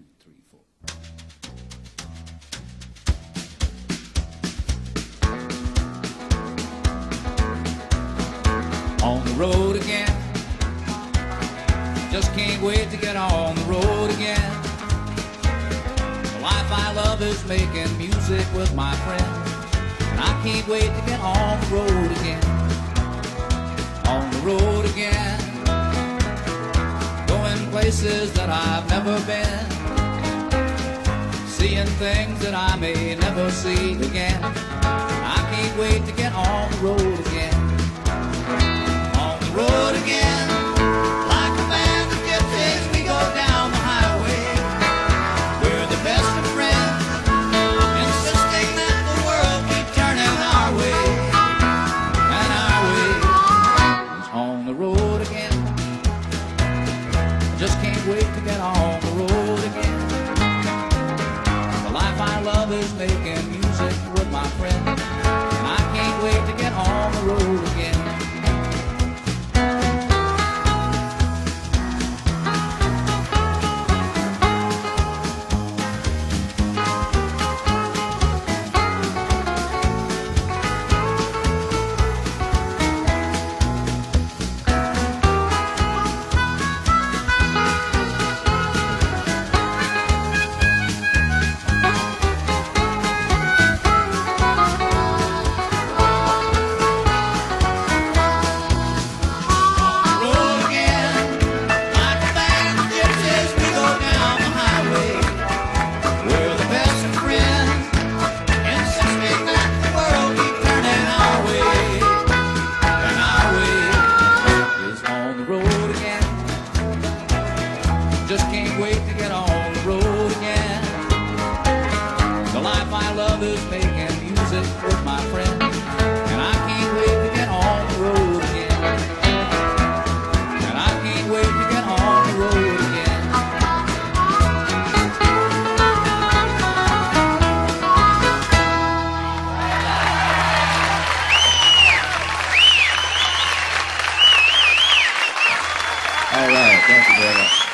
2, 3, 4. On the road again, just can't wait to get on the road again. The life I love is making music with my friends, and I can't wait to get on the road again. On the road again, going places that I've never been, seeing things that I may never see again. I can't wait to get on the road again. On the road again, like a band of gypsies, we go down the highway. We're the best of friends, insisting that the world keep turning our way. And our way is on the road again. I just can't wait to get on the road again. The life I love is making music with my friends, and I can't wait to get on the road again. Just can't wait to get on the road again. The life I love is making music with my friends, and I can't wait to get on the road again. And I can't wait to get on the road again. All right, thank you very much.